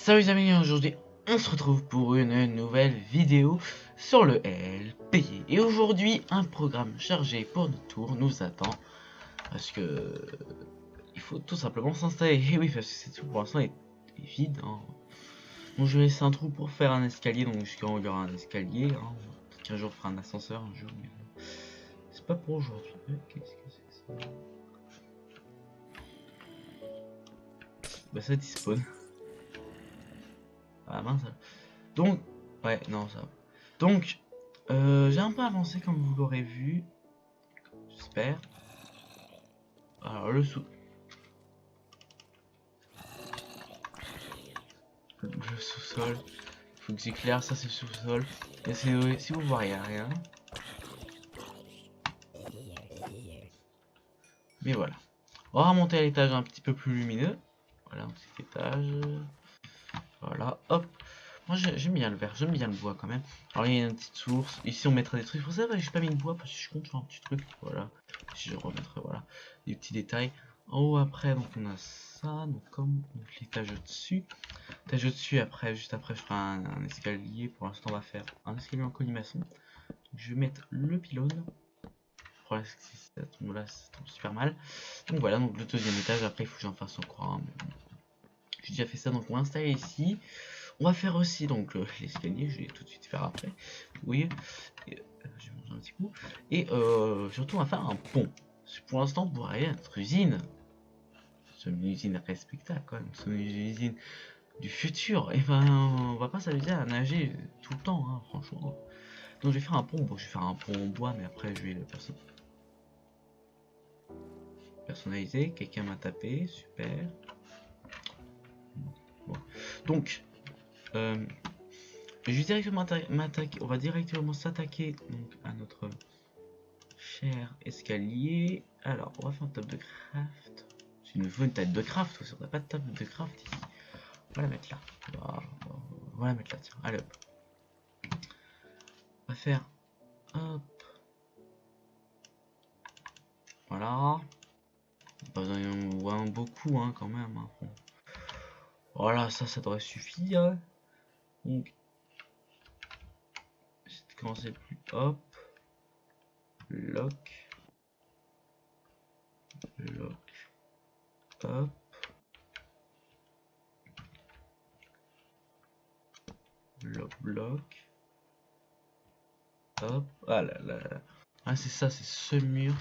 Salut les amis, aujourd'hui on se retrouve pour une nouvelle vidéo sur le LPI. Et aujourd'hui un programme chargé pour notre tour nous attend. Parce que il faut tout simplement s'installer. Et oui, parce que c'est tout pour l'instant est vide. Hein. Donc je vais laisser un trou pour faire un escalier. Donc jusqu'à il y aura un escalier. Hein. Peut-être qu'un jour on fera un ascenseur un jour. Mais c'est pas pour aujourd'hui. Qu'est-ce que c'est que ça? Bah ça despawn. Ah mince. Donc, ouais, non, ça va. Donc, j'ai un peu avancé comme vous l'aurez vu. J'espère. Alors, le sous-sol. Faut que j'éclaire, ça c'est le sous-sol. Et si vous voyez rien. Mais voilà. On va remonter à l'étage un petit peu plus lumineux. Voilà, un petit étage. Voilà, hop. Moi j'aime bien le verre, j'aime bien le bois quand même. Alors il y a une petite source. Ici on mettra des trucs. Pour ça, j'ai pas mis de bois parce que je compte faire un petit truc. Voilà. Si je remettrai, voilà. Des petits détails. En haut après, donc on a ça. Donc comme l'étage au-dessus. L'étage au-dessus, après, juste après, je ferai un escalier. Pour l'instant, on va faire un escalier en colimaçon. Donc, je vais mettre le pylône. Voilà, ça tombe là, ça tombe super mal. Donc voilà, donc le deuxième étage. Après, il faut que j'en fasse encore un. Mais bon. J'ai déjà fait ça, donc on va installer ici. On va faire aussi donc l'escalier, je vais tout de suite faire après. Oui, je vais manger un petit coup. Et surtout on va faire un pont. Pour l'instant pour aller à notre usine. C'est une usine respectable quand même, c'est une usine du futur. Et ben on va pas s'amuser à nager tout le temps, hein, franchement. Donc je vais faire un pont, bon je vais faire un pont en bois, mais après je vais le personnaliser. Quelqu'un m'a tapé, super. Bon. Donc je vais directement m'attaquer, on va directement s'attaquer à notre cher escalier. Alors, on va faire une table de craft. Il nous faut une table de craft, on n'a pas de table de craft ici. On va la mettre là. On va la mettre là, tiens. Allez hop. On va faire. Hop. Voilà. Pas besoin d'en voir beaucoup, hein, quand même. Hein. Bon. Voilà, ça devrait suffire. Donc, je vais commencer plus. Hop. Lock. Lock. Hop. Lock, bloc. Hop. Ah là là. Ah, c'est ça, c'est ce mur.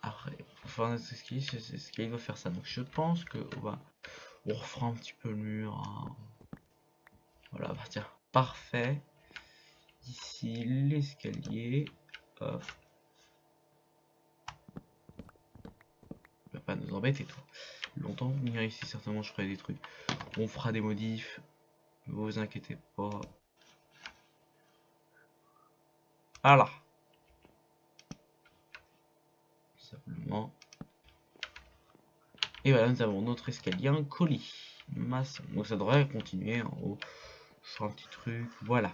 Après, pour faire notre escalier, c'est ce qu'il va faire ça. Donc, je pense que on refera un petit peu le mur. Hein. Voilà, bah tiens, parfait. Ici, l'escalier. Hop. Il va pas nous embêter, toi. Longtemps venir ici, certainement, je ferai des trucs. On fera des modifs. Ne vous inquiétez pas. Voilà. Simplement. Et voilà, nous avons notre escalier, un colis. Maçon. Donc ça devrait continuer en haut. Je ferai un petit truc. Voilà.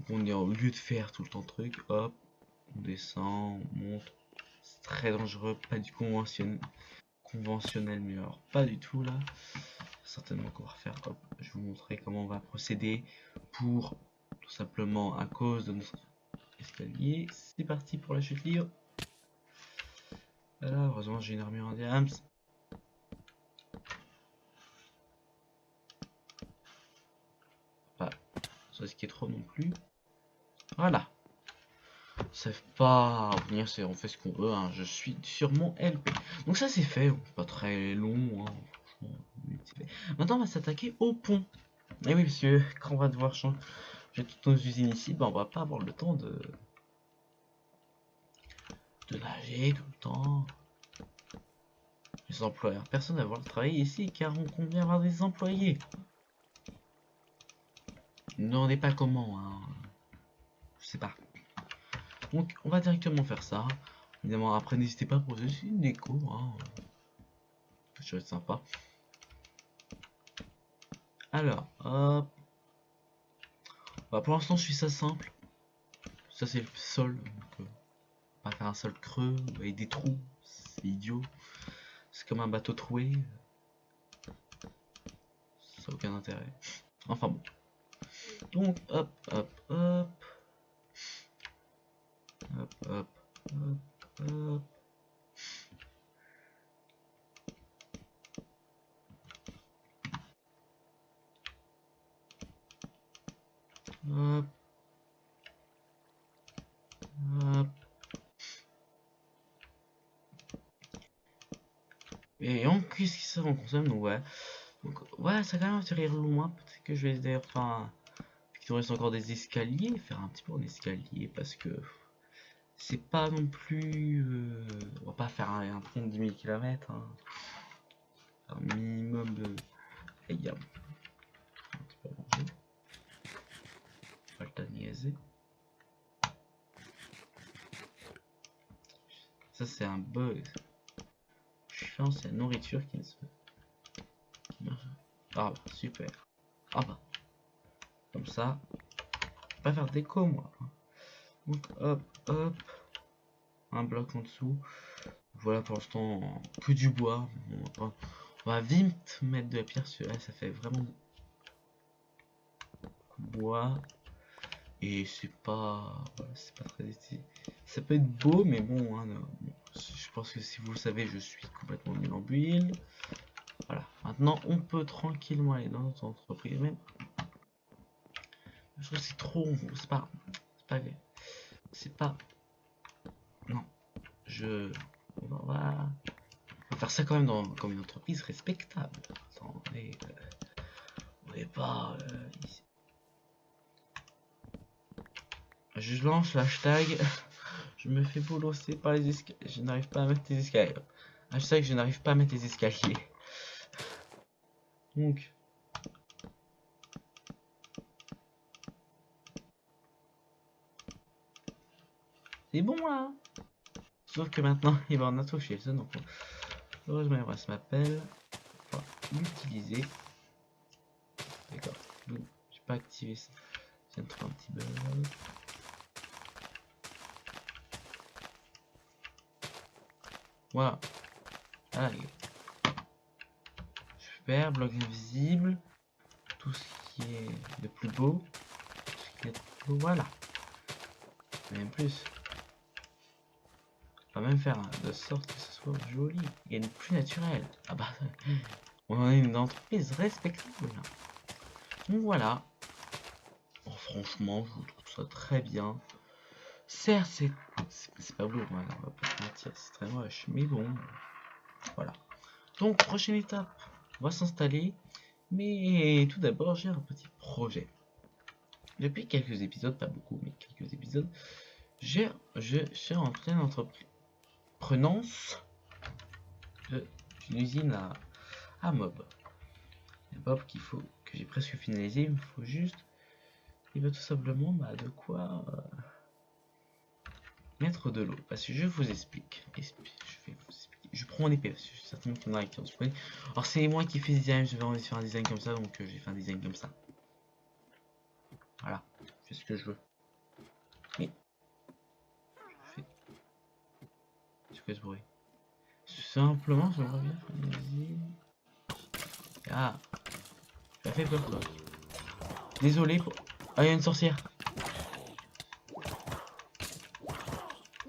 Donc on est au lieu de faire tout le temps truc. Hop. On descend, on monte. C'est très dangereux. Pas du conventionnel, mais alors pas du tout là. Certainement qu'on va refaire. Hop. Je vais vous montrer comment on va procéder pour tout simplement à cause de notre escalier. C'est parti pour la chute libre. Voilà, heureusement j'ai une armure en diams. Pas ça risquer trop non plus. Voilà. Ça fait pas venir, on fait ce qu'on veut. Hein. Je suis sur mon LP. Donc ça c'est fait. Pas très long. Hein. Franchement, maintenant on va s'attaquer au pont. Et oui, parce que quand on va devoir changer toutes nos usines ici, ben on va pas avoir le temps de nager tout le temps. Les employeurs, personne ne va vouloir travailler ici car on convient avoir des employés. Non, on n'est pas comment, hein. Je sais pas. Donc on va directement faire ça. Évidemment, après n'hésitez pas à poser une déco. Hein. Ça va être sympa. Alors, hop. Bah, pour l'instant, je suis ça simple. Ça, c'est le sol. Donc, on va faire un sol creux avec des trous. C'est idiot. C'est comme un bateau troué. ça n'a aucun intérêt. Enfin bon. Donc, hop, hop, hop. Hop, hop, hop, hop. Hop. Hop. Et en qu'est-ce qui ça en consomme, donc ouais. Donc ouais, ça va quand même atterrir loin. Peut-être que je vais d'ailleurs faire un... Il reste encore des escaliers, faire un petit peu en escalier parce que c'est pas non plus... on va pas faire un pont de 10 000 km. Hein. Un minimum de... Aïe, un petit peu à manger. Pas le temps de niaiser. Ça c'est un bug. Chiant, c'est la nourriture qui ne se... Ah bah super. Ah bah. Comme ça. Pas faire d'écho moi. Donc hop hop. Un bloc en dessous. Voilà pour l'instant que du bois. On va vite mettre de la pierre sur là, ça fait vraiment bois. Et c'est pas très esthétique. Ça peut être beau mais bon, hein, bon, je pense que si vous le savez je suis complètement nul en build. Voilà, maintenant on peut tranquillement aller dans notre entreprise même. Je trouve que c'est trop, c'est pas, non, on va faire ça quand même comme une entreprise respectable. Attendez, on n'est pas ici. Je lance l'hashtag, je me fais bolosser par les escaliers, je n'arrive pas à mettre les escaliers. Hashtag, je n'arrive pas à mettre les escaliers. Donc, c'est bon là. Sauf que maintenant, il va en associer ça, donc heureusement, il va se m'appelle. On va l'utiliser. D'accord. J'ai pas activé ça. J'ai trouvé un petit bug. Voilà. Allez. Super, bloc invisible. Tout ce qui est de plus beau. Tout ce qui est de plus beau. Voilà. Même plus. On va même faire de sorte que ce soit joli et plus naturel. Ah bah, on en est une entreprise respectable. Donc voilà. Oh, franchement, je trouve ça très bien. Certes, c'est pas beau, voilà, on va pas se mentir, c'est très moche, mais bon, voilà. Donc, prochaine étape, on va s'installer, mais tout d'abord, j'ai un petit projet. Depuis quelques épisodes, pas beaucoup, mais quelques épisodes, je suis en pleine entreprenance d'une usine à mob. Les mob qu'il faut, que j'ai presque finalisé, il me faut juste, il va tout simplement, bah, de quoi... mettre de l'eau, parce que je vous explique. Je prends mon épée, parce que je suis certainement qu'il y en a qui ont disponible. Alors c'est moi qui fais ce design, je vais envie de faire un design comme ça, donc j'ai fait un design comme ça. Voilà, je fais ce que je veux. Mais je fais... C'est quoi ce bruit? Simplement, j'aimerais bien faire une usine. Ah, ça fait peur toi. Désolé pour... Ah, il y a une sorcière.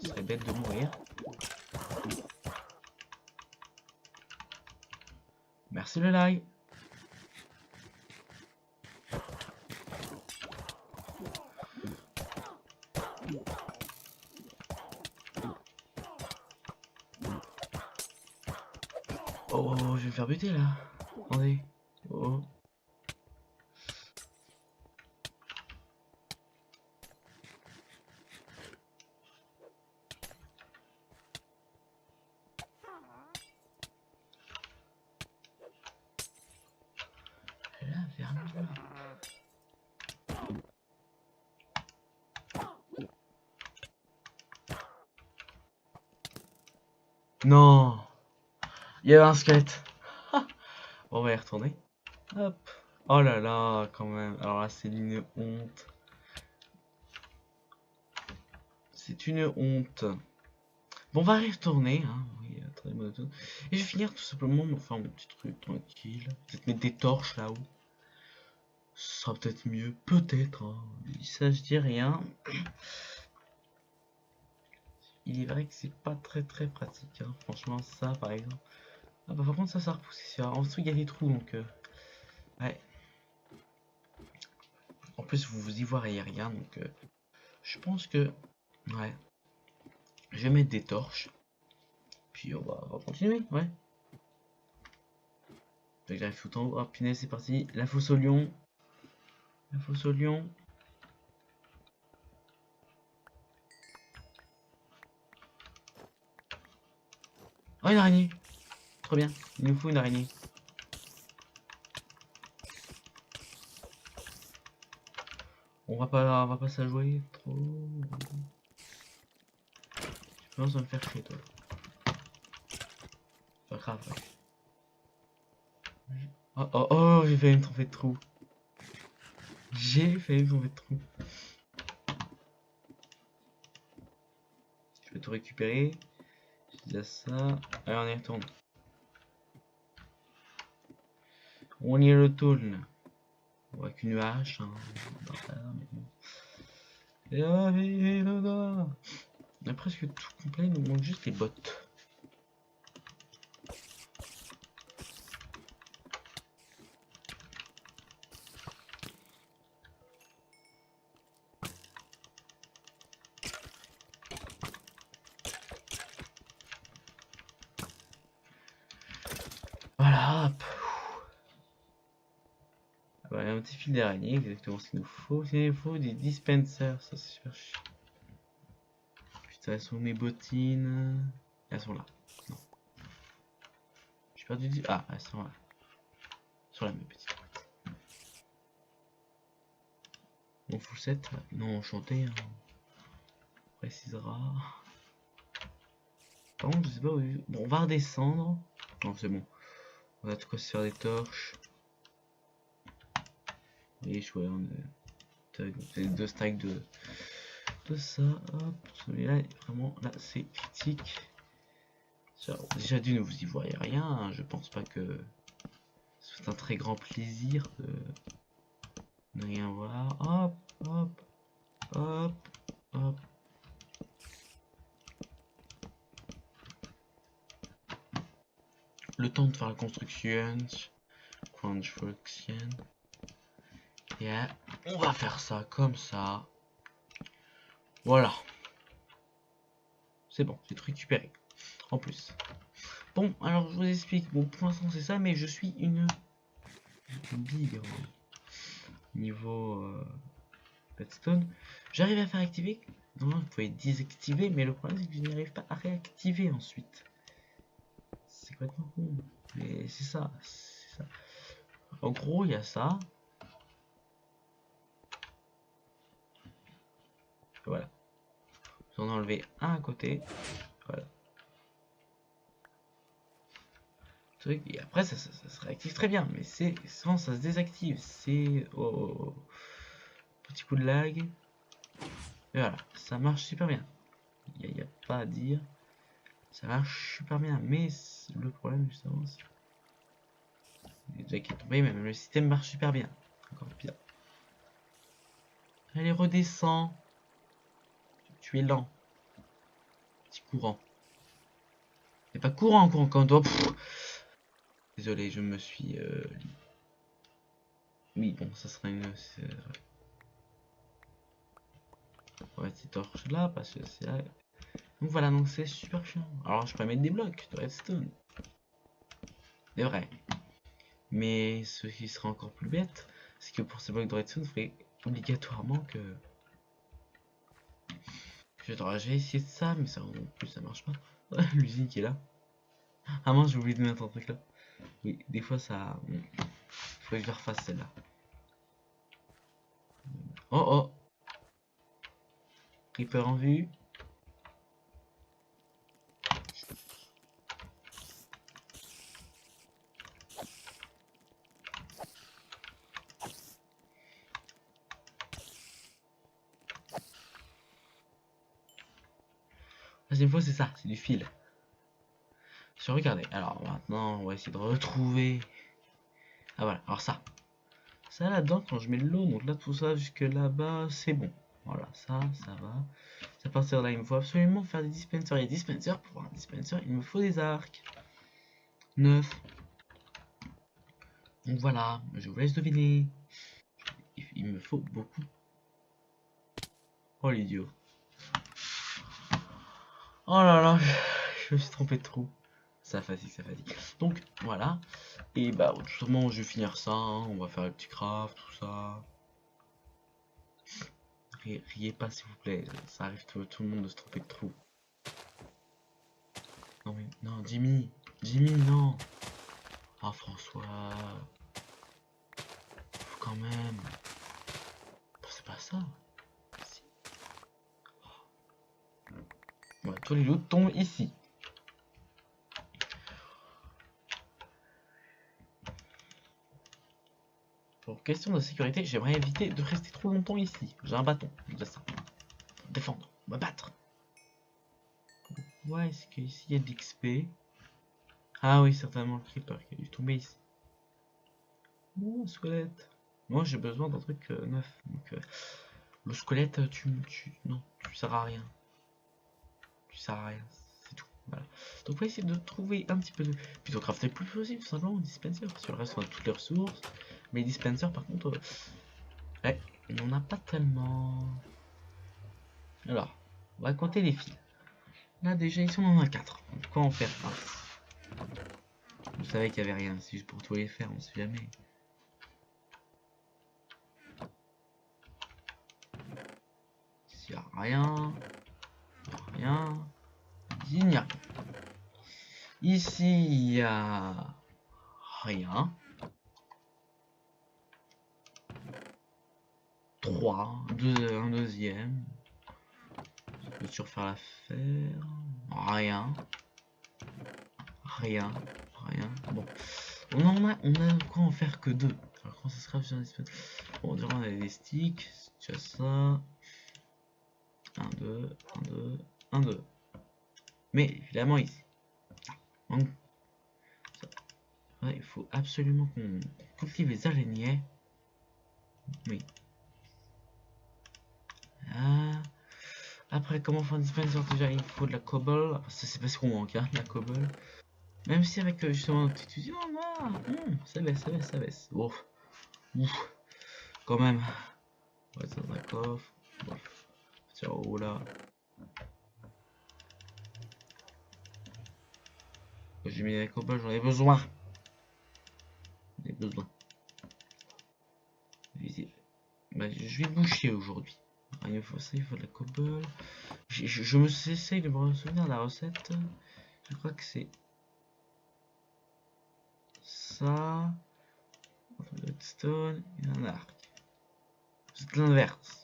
Ce serait bête de mourir. Merci le like. Oh, je vais me faire buter là. Attendez. Oh. Non, il y avait un squelette. On va y retourner. Hop. Oh là là, quand même. Alors là, c'est une honte. C'est une honte. Bon, on va y retourner. Hein. Oui, très monotone. Et je vais finir tout simplement, enfin, mon petit truc tranquille. Peut-être mettre des torches là-haut. Ce sera peut-être mieux, peut-être. Hein. Ça, je dis rien. Il est vrai que c'est pas très pratique. Hein. Franchement, ça par exemple. Ah bah par contre, ça repousse. En dessous, il y a des trous donc. Ouais. En plus, vous y voyez rien donc. Je pense que. Ouais. Je vais mettre des torches. Puis on va continuer, ouais. J'arrive tout en haut. Oh punaise, c'est parti. La fosse au lion. La fosse au lion. Oh, une araignée. Trop bien. Il nous faut une araignée. On va pas ça jouer trop. Je pense à me faire chier toi. Pas grave. Ouais. Oh, j'ai failli me tromper de trou. J'ai failli me tromper de trou. Je vais tout récupérer. J'ai déjà ça. Allez, on y retourne. On y retourne. Avec une hache. Hein. Et on a presque tout complet, il nous manque juste les bottes. Voilà, hop. Ah bah, un petit fil d'araignée, exactement ce qu'il nous faut. Il faut des dispensers, ça c'est super chiant. Putain, elles sont où mes bottines? Elles sont là. Non. J'ai perdu du. Ah, elles sont là. Sur la mes petites. Bon, full set. Non, enchanté. Hein. On précisera. Par contre, je sais pas où. Bon, on va redescendre. Non, c'est bon. On a de quoi se faire des torches. Et je vois, on a deux stacks de ça. Hop, celui-là, vraiment, là, c'est critique. Déjà d'une, vous y voyez rien. Hein, je pense pas que c'est un très grand plaisir de rien voir. Hop, hop, hop, hop. Le temps de faire la construction. Yeah. On va faire ça comme ça. Voilà. C'est bon, j'ai tout récupéré. En plus. Bon, alors je vous explique. Bon, pour l'instant c'est ça, mais je suis une bille niveau Redstone. J'arrive à faire activer. Normalement, vous pouvez désactiver, mais le problème c'est que je n'y arrive pas à réactiver ensuite. C'est complètement con. Mais c'est ça. En gros, il y a ça. Voilà. J'en ai enlevé un à côté. Voilà. Et après, ça se réactive très bien. Mais c'est quand ça se désactive. C'est. Oh. Petit coup de lag. Et voilà. Ça marche super bien. Il n'y a pas à dire. Ça marche super bien. Mais le problème, justement, c'est. Déjà qui est tombé, même le système marche super bien. Encore pire. Allez, redescends. Tu es lent. Petit courant. C'est pas courant quand on doit. Désolé, je me suis. Oui, bon, ça sera une. On va mettre ces torches là parce que c'est là. Donc voilà, donc c'est super chiant. Alors je pourrais mettre des blocs de redstone. C'est vrai. Mais ce qui serait encore plus bête, c'est que pour ces blocs de redstone, il faudrait obligatoirement que. Je vais essayer de ça, mais ça non plus ça marche pas. L'usine qui est là. Ah mince, j'ai oublié de mettre un truc là. Oui, des fois ça. Faut que je la refasse celle-là. Oh. Creeper en vue. La deuxième fois c'est ça, c'est du fil. Regardez, alors maintenant on va essayer de retrouver. Ah voilà, alors ça. Ça là-dedans, quand je mets de l'eau, donc là, tout ça jusque là-bas, c'est bon. Voilà, ça va. À partir de là, il me faut absolument faire des dispensers. Et dispensers, pour un dispenser, il me faut des arcs. 9. Donc voilà, je vous laisse deviner. Il me faut beaucoup. Oh l'idiot. Oh là là, je me suis trompé de trou. Ça fatigue, ça fatigue. Donc voilà. Et bah justement je vais finir ça, hein. On va faire le petit craft, tout ça. Riez pas s'il vous plaît, ça arrive tout le monde de se tromper de trou. Non mais non, Jimmy, non. Ah François, faut quand même. Bon, c'est pas ça. Si. Voilà, tous les loot tombent ici. Pour question de sécurité, j'aimerais éviter de rester trop longtemps ici. J'ai un bâton, c'est ça. Défendre, me battre. Ouais, est-ce qu'ici il y a de l'XP? Ah oui, certainement le creeper qui a dû tomber ici. Oh, squelette. Moi j'ai besoin d'un truc neuf. Donc, le squelette, non, tu sers à rien. Tu sers à rien, c'est tout. Voilà. Donc on va essayer de trouver un petit peu de. Plutôt crafter le plus possible, tout simplement, dispenser. Sur le reste, on a toutes les ressources. Mais les dispensers, par contre, ouais, on n'en a pas tellement. Alors, on va compter les fils. Là, déjà, ici, on en a 4. Quoi en faire un? Vous savez qu'il n'y avait rien, c'est juste pour tous les faire, on sait jamais. S'il n'y a rien, il n'y a rien. Ici, il y a rien. 3, un deuxième. Je peux surfaire l'affaire. Rien. Bon, on a quoi en faire que 2. Alors comment ça sera sur un dispenser? Bon, on a des sticks, c'est déjà ça. 1, 2, 1, 2, 1, 2. Mais évidemment ici. Donc, ouais, il faut absolument qu'on cultive les araignées. Oui. Ah. Après, comment faire un dispenser? Déjà, il faut de la cobble. C'est parce qu'on manque, hein, de la cobble. Même si avec justement notre petite usine, ça baisse. Ouf. Quand même. Ouais, ça dans un coffre. Bref. Tiens, oh là. J'ai mis la cobble, j'en ai besoin. Bah, je vais boucher aujourd'hui. Il faut ça, il faut de la cobble. Je me essaye de me souvenir de la recette. Je crois que c'est ça. Un redstone et un arc. C'est l'inverse.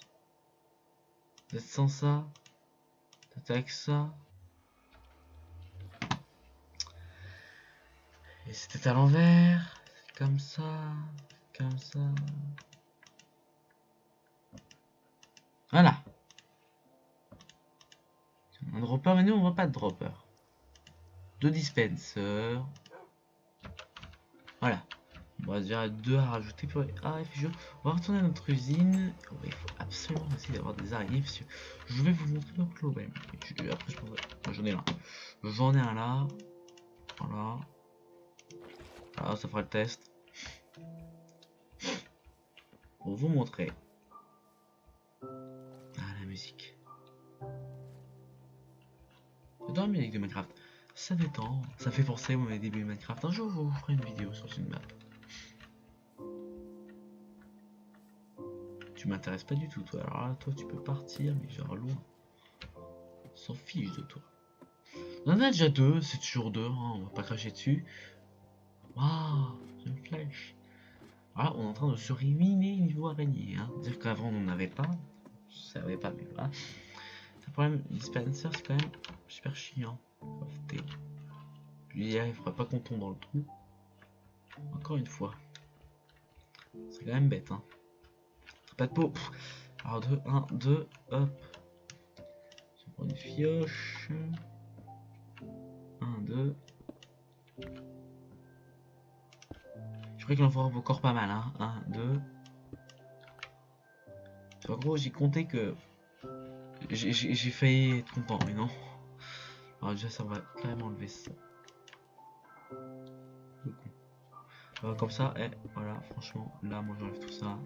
Vous êtes sans ça. Peut-être avec ça. Et c'était à l'envers. Comme ça. Comme ça. Voilà. Un dropper, mais nous on voit pas de dropper. 2 dispensers. Voilà. On va déjà 2 à rajouter pour les réfugiés. On va retourner à notre usine. Oh, il faut absolument essayer d'avoir des araignées parce que je vais vous montrer le problème. Après je prendrai. J'en ai un. J'en ai un là. Voilà. Voilà, ça fera le test. Pour vous montrer. Ah, la musique. J'adore la musique de Minecraft. Ça détend. Ça fait penser à mes débuts de Minecraft. Un jour, je vous ferai une vidéo sur une map. Tu m'intéresses pas du tout, toi. Alors là, toi, tu peux partir, mais genre loin. On s'en fiche de toi. On en a déjà 2, c'est toujours 2, hein, on va pas cracher dessus. Waouh, une flèche. Voilà, on est en train de se ruiner niveau araignée. Hein. Dire qu'avant on n'en avait pas, ça savait pas, mais voilà. Le problème, dispenser, c'est quand même super chiant. Je lui dirais, il faudrait pas qu'on tombe dans le trou. Encore une fois. C'est quand même bête, hein. Pas de peau. Alors 2, 1, 2, hop. Je prends une fioche. 1, 2. Je crois qu'il en faut encore pas mal, hein. 1, 2. en gros, j'ai compté que j'ai failli être content, mais non. Alors déjà, ça va carrément enlever ça. Comme ça, et voilà, franchement, là, moi j'enlève tout ça.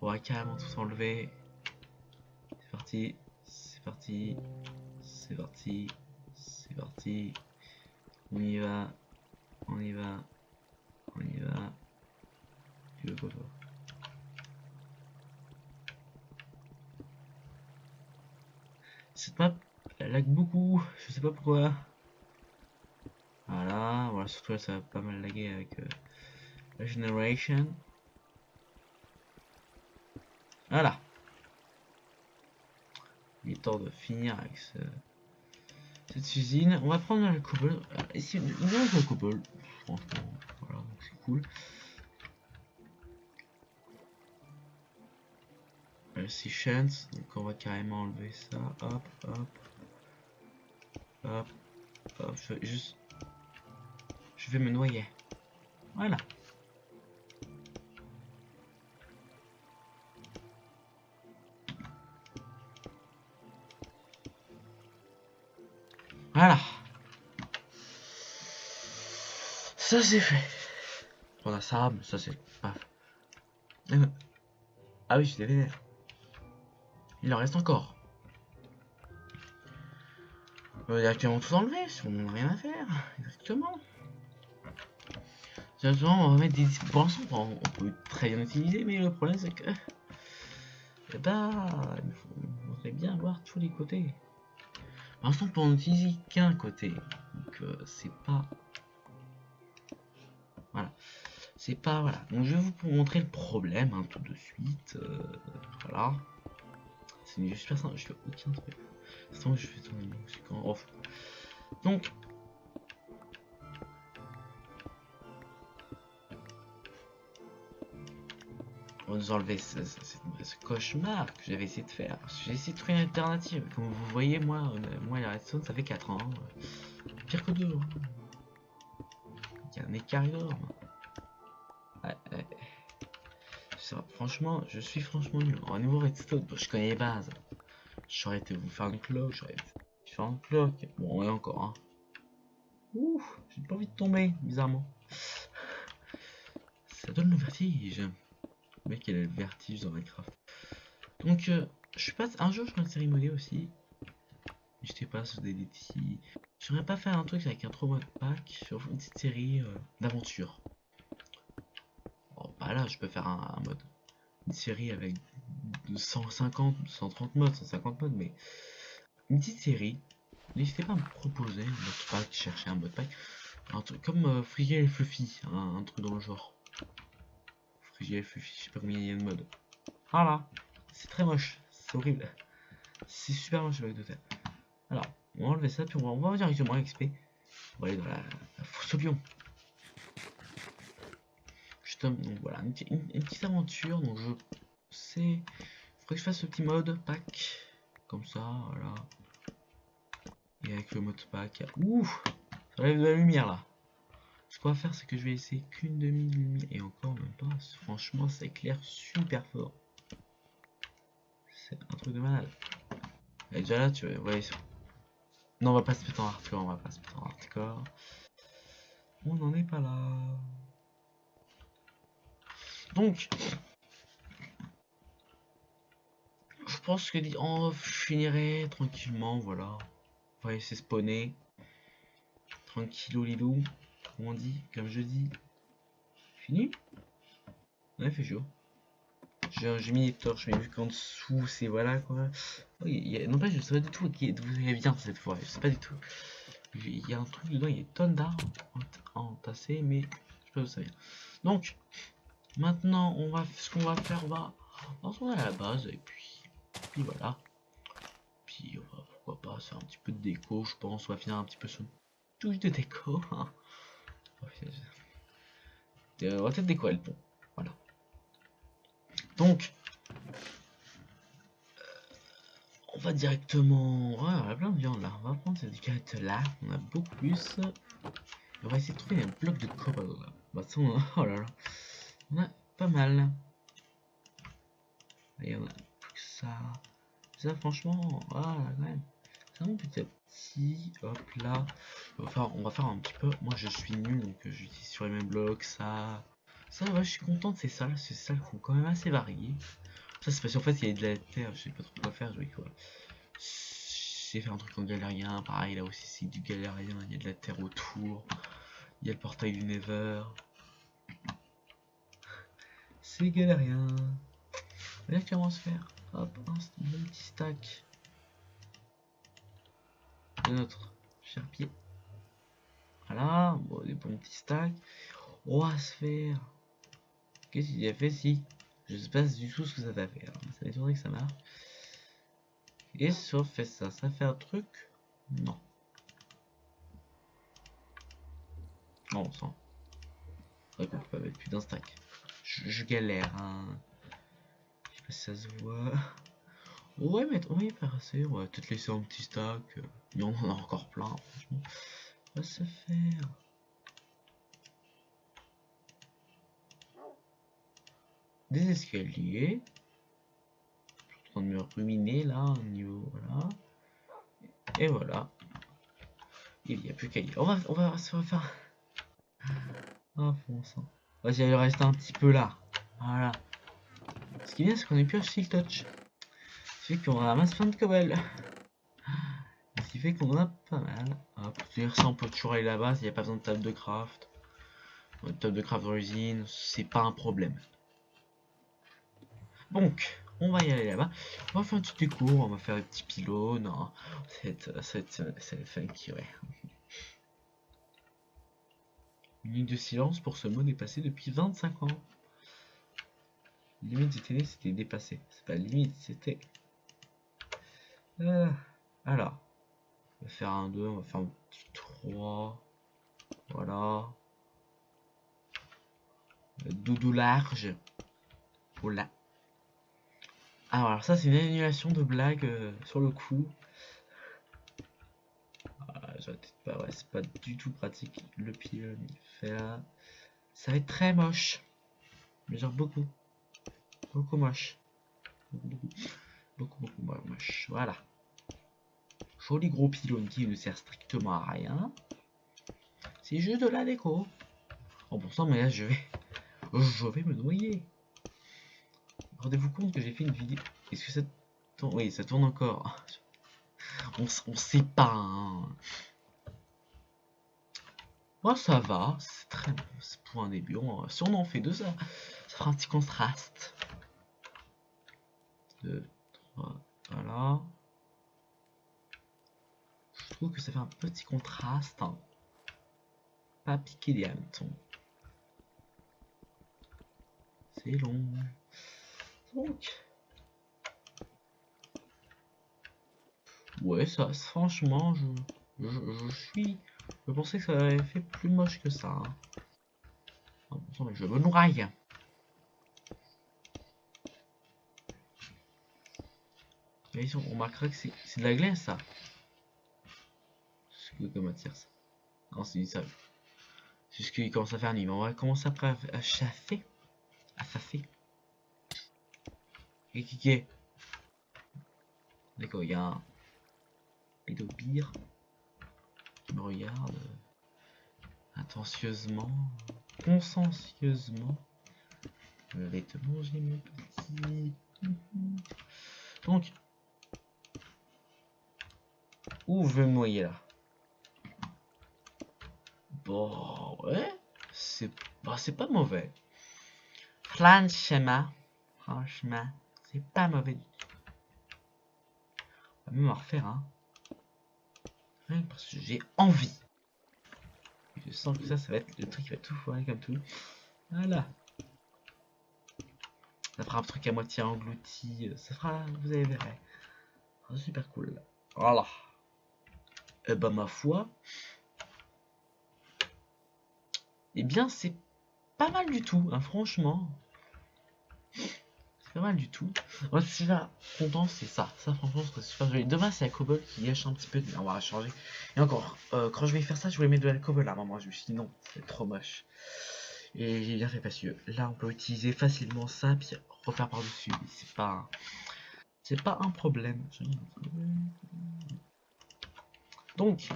On va carrément tout enlever. C'est parti, c'est parti, c'est parti, c'est parti. On y va, on y va, on y va. Go. Cette map, elle lag beaucoup, je sais pas pourquoi. Voilà, surtout là, ça va pas mal laguer avec la Generation. Voilà. Il est temps de finir avec cette usine. On va prendre le cobble. Ici, le cobble. Franchement, voilà, donc c'est cool. Chance, donc on va carrément enlever ça. Hop. Je vais me noyer. Voilà. Voilà. Ça c'est fait. On a ça, mais ça c'est pas. Ah oui, je l'ai vénère. Il en reste encore. On va directement tout enlever, si on n'a rien à faire. Exactement. Directement, on va mettre des pour l'instant, on peut très bien utiliser, mais le problème c'est que. Eh ben, il faudrait bien voir tous les côtés. Pour l'instant, on peut en utiliser qu'un côté. Donc, c'est pas. Voilà. C'est pas. Voilà. Donc, je vais vous montrer le problème tout de suite. Voilà. C'est super simple. Je fais aucun truc. C'est que je fais ton musique en off. Donc. On va nous enlever ce cauchemar que j'avais essayé de faire. J'ai essayé de trouver une alternative. Comme vous voyez, moi la redstone, ça fait 4 ans. Pire que 2 ans. Il y a un écart énorme. Ouais. Franchement, je suis franchement nul. En niveau redstone, je connais les bases. J'aurais été vous faire une cloque, j'aurais pu faire une cloque. Bon, ouais, encore. Hein. Ouf, j'ai pas envie de tomber, bizarrement. Ça donne le vertige. Le mec, il a le vertige dans Minecraft. Donc, je passe un jour, je ferai une série modée aussi. N'hésitez pas sur des petits. J'aimerais pas faire un truc avec un trop mode pack sur une petite série d'aventure. Bon, bah là, je peux faire un mode. Une série avec 150, 130 modes, 150 modes, mais une petite série. N'hésitez pas à me proposer un mode pack, chercher un mode pack. Un truc comme Frigel et Fluffy, un truc dans le genre. Frigel et Fluffy, je sais pas combien il y a de modes. Voilà, c'est très moche, c'est horrible. C'est super moche avec de tête. Alors, on va enlever ça, puis on va directement à XP. On va aller dans la fosse au lion. Donc voilà, une petite aventure. Donc je sais, il faudrait que je fasse ce petit mode pack. Comme ça, voilà. Et avec le mode pack, ouf, ça enlève de la lumière là. Ce qu'on va faire, c'est que je vais essayer qu'une demi-lumière. Et encore même pas. Franchement, ça éclaire super fort. C'est un truc de malade. Et déjà là, tu vois, non, on va pas se mettre en hardcore, On n'en est pas là. Donc, je pense que on finirait tranquillement, voilà. On va essayer de spawner. Tranquillou lilou, comme on dit, comme je dis. Fini? Ouais, fait chaud. J'ai mis les torches, mais vu qu'en dessous, c'est voilà quoi. Non, pas, je sais pas du tout qui est bien cette fois, je sais pas du tout. Il y a un truc dedans, il y a des tonnes d'arbres entassés, mais je sais pas où ça vient. Donc, maintenant, ce qu'on va faire, on va retourner à la base, et puis voilà. Puis, pourquoi pas, faire un petit peu de déco, je pense, on va finir un petit peu sur une touche de déco. Hein. On va peut-être décorer le pont, voilà. Donc, on va directement... Ouais, on a plein de viande là. On va prendre cette carte là. On a beaucoup plus. On va essayer de trouver un bloc de cobble. Bah ça, oh là là. On a pas mal. Et on a plus que ça. Ça franchement, voilà quand même. C'est vraiment petit à petit. Hop là. On va faire un petit peu. Moi je suis nul donc j'utilise sur les mêmes blocs. Ça, ouais, je suis content de ces salles. Ces salles sont quand même assez variées. Ça c'est parce qu'en fait il y a de la terre. Je sais pas trop quoi faire. Je vais quoi. J'ai fait un truc en galérien. Pareil là aussi c'est du galérien. Il y a de la terre autour. Il y a le portail du Nether. C'est galérien. Là comment se faire. Hop, un petit stack de notre cher pied. Voilà, bon, des bons petits stacks. On va se faire. Qu'est-ce qu'il a fait si je sais pas du tout ce que ça va faire. Ça m'étonnerait que ça marche. Et si on fait ça, ça fait un truc? Non. Non, on sent. C'est vrai qu'on peut pas mettre plus d'un stack. Je galère, hein. Je sais pas si ça se voit. Ouais, mais on va y faire assez. On va peut-être laisser un petit stack. Mais on en a encore plein, franchement. On va se faire. Des escaliers. Je suis en train de me ruminer là au niveau. Voilà. Et voilà. Il n'y a plus qu'à y aller. On va se refaire. Ah, bon sang. Vas-y, il reste un petit peu là. Voilà. Ce qui est bien, c'est qu'on est plus à Shield Touch. Ce qui fait qu'on ramasse plein de cobble. Ce qui fait qu'on en a pas mal. Hop, ça, on peut toujours aller là-bas. Il n'y a pas besoin de table de craft. Une table de craft dans l'usine, c'est pas un problème. Donc, on va y aller là-bas. On va faire un petit décours, on va faire des petits pylônes. Non, c'est funky, ouais. Minute de silence pour ce mot dépassé depuis 25 ans. Limite c'était dépassé. C'est pas limite, c'était. Alors, on va faire un 2, on va faire un petit 3. Voilà. Doudou large. Voilà. Ah, alors ça c'est une annulation de blague sur le coup. Pas, ouais, c'est pas du tout pratique. Le pylône il fait là. Ça va être très moche. Mais genre beaucoup. Beaucoup moche. Beaucoup moche. Voilà. Joli gros pylône qui ne sert strictement à rien. C'est juste de la déco. En pensant, mais là je vais me noyer. Rendez-vous compte que j'ai fait une vidéo. Est-ce que ça tourne? Oui, ça tourne encore. On sait pas. Hein. Moi, ça va. C'est très bon. C'est pour un début. Si on en fait deux, ça fera un petit contraste. 2, 3, voilà. Je trouve que ça fait un petit contraste. Hein. Pas piquer des hannetons. C'est long. Donc. Ouais, ça, franchement, je pensais que ça avait fait plus moche que ça. Hein. Oh, mais je me noie. Et ici, on remarquera que c'est de la glace, ça. C'est comme matière, ça. Non, c'est du sable. C'est ce qu'il commence à faire nuit. On va commencer après à chaffer. À faffer. Et qui est? D'accord, il y a un pédopire qui me regarde attentieusement, consciencieusement. Je vais te manger, mon petit. Donc, où je vais me noyer là? Bon, ouais, c'est pas mauvais. Franchement, c'est pas mauvais du tout. On va même en refaire, hein. Rien parce que j'ai envie. Je sens que ça va être le truc qui va tout foirer comme tout. Voilà. Ça fera un truc à moitié englouti. Ça fera, vous allez verrez. Super cool. Voilà. Et bah ma foi. Eh bien c'est pas mal du tout, hein, franchement. pas mal du tout. Moi, ce qui va content, c'est ça. Ça, franchement, c'est super joli. Demain, c'est la cobble qui gâche un petit peu. On va changer. Et encore, quand je vais faire ça, je voulais mettre de la cobble là. Moi, je me suis dit non, c'est trop moche. Et j'ai bien fait parce que là, on peut utiliser facilement ça, puis refaire par-dessus. C'est pas un problème. Donc,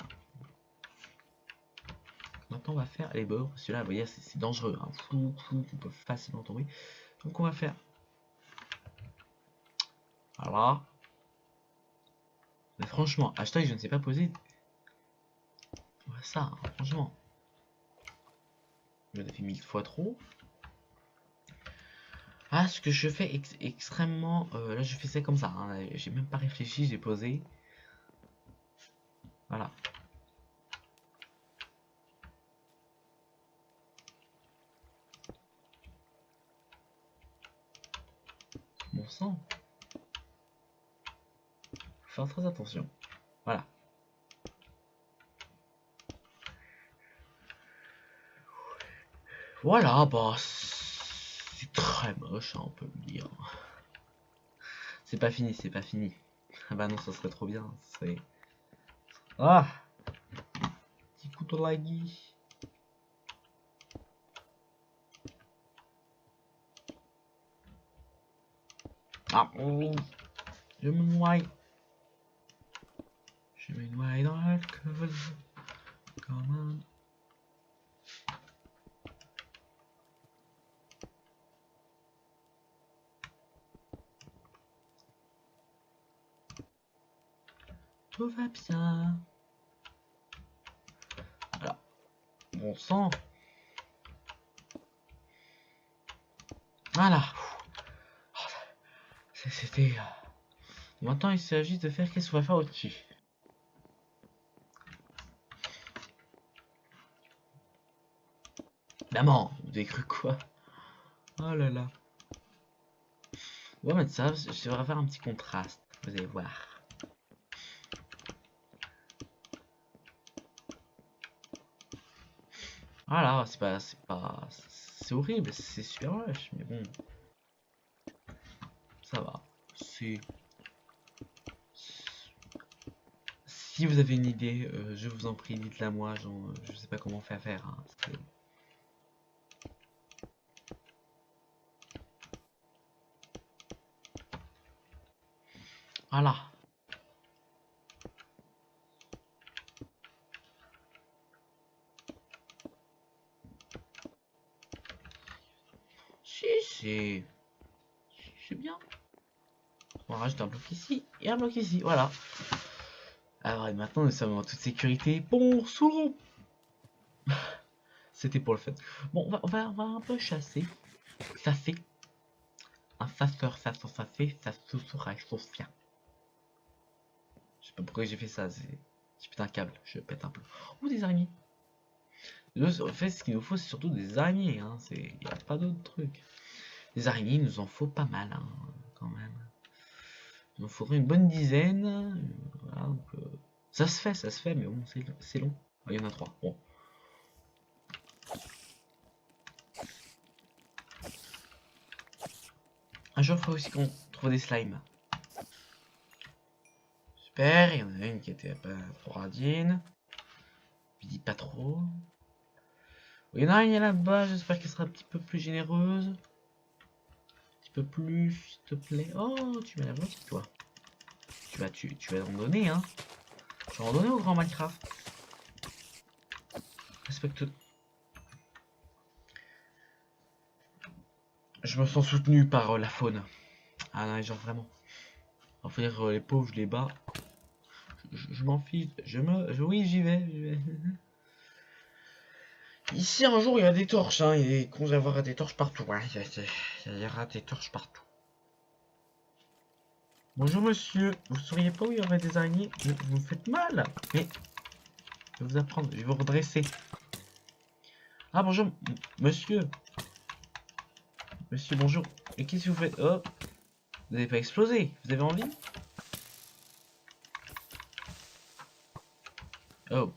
maintenant, on va faire les bords. Celui-là, vous voyez, c'est dangereux. Hein. On peut facilement tomber. Donc, on va faire. Voilà. Mais franchement, hashtag je ne sais pas poser. Ouais, ça, hein, franchement. Je l'ai fait 1000 fois trop. Ah, ce que je fais extrêmement. Là, je fais ça comme ça. Hein. J'ai même pas réfléchi, j'ai posé. Voilà. Bon sang. Faut faire très attention. Voilà. Voilà, bah. C'est très moche, hein, on peut le dire. C'est pas fini, c'est pas fini. Ah bah non, ça serait trop bien. Ça serait... Ah! Petit couteau de la guille. Ah oui! Je me noie. Je me noie dans l'alcool. Comme un... Tout va bien. Voilà. Bon sang. Voilà. C'était... Maintenant, il s'agit de faire qu'est-ce qu'on va faire au-dessus. Maman, vous avez cru quoi? Oh là là. On va mettre ça, je vais faire un petit contraste. Vous allez voir. Voilà, c'est horrible, c'est super moche, mais bon. Ça va. Si vous avez une idée, je vous en prie, dites-la moi. Je sais pas comment faire. Hein, voilà. Si, c'est bien. On va rajouter un bloc ici et un bloc ici. Voilà. Alors maintenant, nous sommes en toute sécurité. Bonsoir. C'était pour le fait. Bon, on va un peu chasser. Ça fait. Un chasseur, ça fait, ça se sera Sofia. Je sais pas pourquoi j'ai fait ça. Je pète un câble, je pète un peu. Ou des araignées. En fait, ce qu'il nous faut, c'est surtout des araignées. Hein. Il n'y a pas d'autre truc. Des araignées, il nous en faut pas mal, hein, quand même. Il nous faudrait une bonne dizaine. Voilà, donc, ça se fait, mais bon, c'est long. Ah, il y en a 3. Bon. Un jour, il faut aussi qu'on trouve des slimes. Super, il y en a une qui était pas trop radine. Je dis pas trop. Il y en a une là-bas, j'espère qu'elle sera un petit peu plus généreuse. Un petit peu plus, s'il te plaît. Oh, tu m'as l'air gentil, toi. Tu vas en donner, hein. Tu vas en donner au grand Minecraft. Respecte. Je me sens soutenu par la faune. Ah non, genre vraiment. On va dire les pauvres, je les bats. Je m'en fiche. Oui, j'y vais. Ici, un jour, il y a des torches. Hein. Il est con d'avoir des torches partout. Hein. Il y aura des torches partout. Bonjour, monsieur. Vous sauriez pas où il y aurait des araignées? Vous me faites mal. Mais je vais vous apprendre. Je vais vous redresser. Ah, bonjour, monsieur. Monsieur, bonjour. Et qu'est-ce que vous faites? Oh, vous n'avez pas explosé. Vous avez envie? Oh.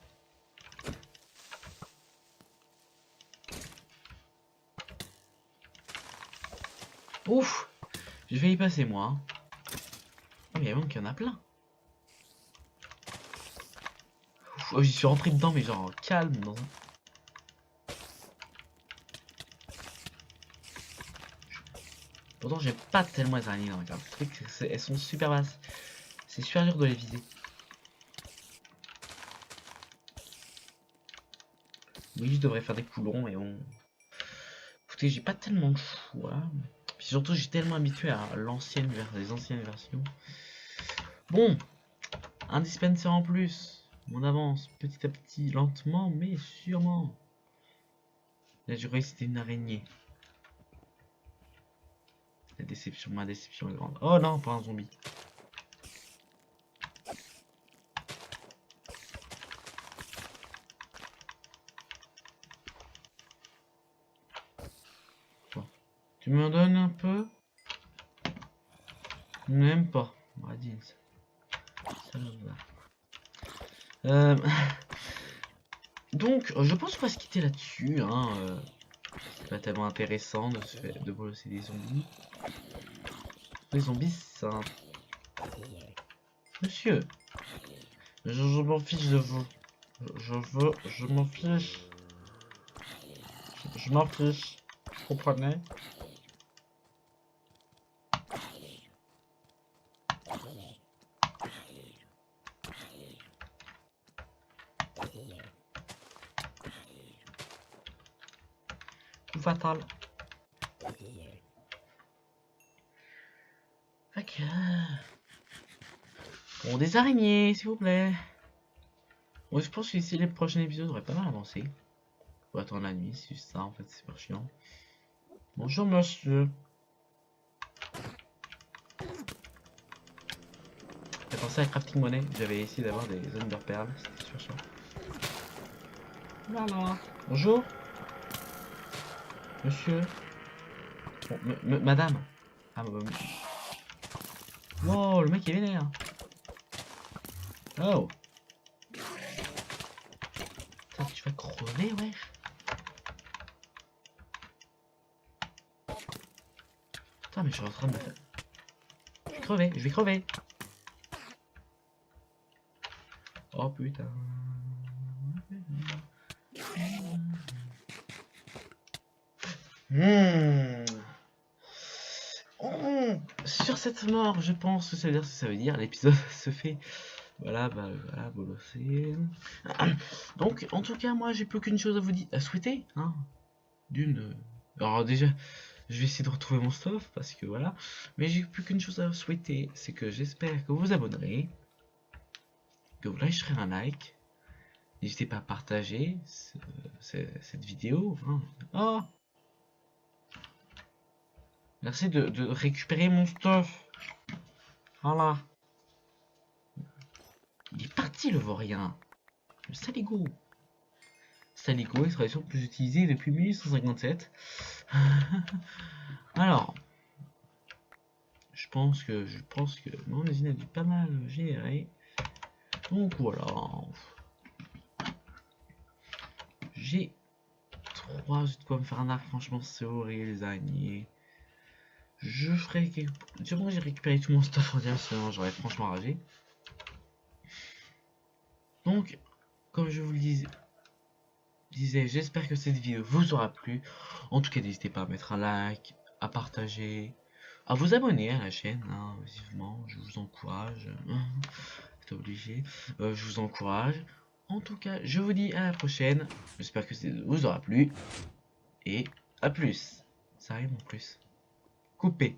Ouf. Je vais y passer moi. Hein. Oh, mais il y en a plein. Oh, j'y suis rentré dedans, mais genre calme dans un... Pourtant, j'aime pas tellement les araignées dans la carte. Le truc, elles sont super basses. C'est super dur de les viser. Oui, je devrais faire des coulons, mais bon. Écoutez, j'ai pas tellement de choix. Puis surtout, j'ai tellement habitué à les anciennes versions. Bon, un dispenser en plus. On avance petit à petit, lentement, mais sûrement. Là, je croyais que c'était une araignée. La déception, ma déception est grande. Oh non, pas un zombie. Bon. Tu me donnes un peu? Même pas. Radins. Ça va. Donc, je pense qu'on va se quitter là-dessus. Hein. C'est pas tellement intéressant de bosser des zombies. Les zombies, ça. Monsieur, je m'en fiche de vous. Je m'en fiche. Je m'en fiche. Vous comprenez? Tout fatal. Ok. Bon, des araignées, s'il vous plaît. Bon, je pense que ici les prochains épisodes auraient pas mal avancé. Faut attendre la nuit, c'est juste ça en fait, c'est super chiant. Bonjour monsieur. J'ai pensé à Crafting Money, j'avais essayé d'avoir des Under Pearls, c'était super chiant. Voilà. Bonjour. Monsieur. Bon, madame. Ah bah, wow, le mec est vénère. Oh. Putain, tu vas crever, wesh. Putain, mais je suis en train de me faire... Je vais crever, je vais crever. Oh putain. Sur cette mort, je pense que ça veut dire l'épisode se fait. Voilà, bah voilà, bolosser. Donc, en tout cas, moi, j'ai plus qu'une chose à vous dire, à souhaiter. Hein. Alors déjà, je vais essayer de retrouver mon stuff parce que voilà. Mais j'ai plus qu'une chose à souhaiter, c'est que j'espère que vous vous abonnerez, que vous lâcherez un like. N'hésitez pas à partager cette vidéo. Hein. Oh, merci de récupérer mon stuff. Voilà. Il est parti le vaurien. Le saligo. Saligo, expression plus utilisée depuis 1857. Alors, je pense que mon usine a dû pas mal générer. Donc voilà. J'ai 3, j'ai de quoi me faire un arc, franchement c'est horrible les araignées. Je ferai quelque... Sûrement que j'ai récupéré tout mon stuff en direct, sinon j'aurais franchement ragé. Donc, comme je vous le disais, j'espère que cette vidéo vous aura plu. En tout cas, n'hésitez pas à mettre un like, à partager, à vous abonner à la chaîne, hein, vivement, je vous encourage. C'est obligé, je vous encourage. En tout cas, je vous dis à la prochaine. J'espère que ça vous aura plu. Et à plus. Ça arrive en plus. Coupé.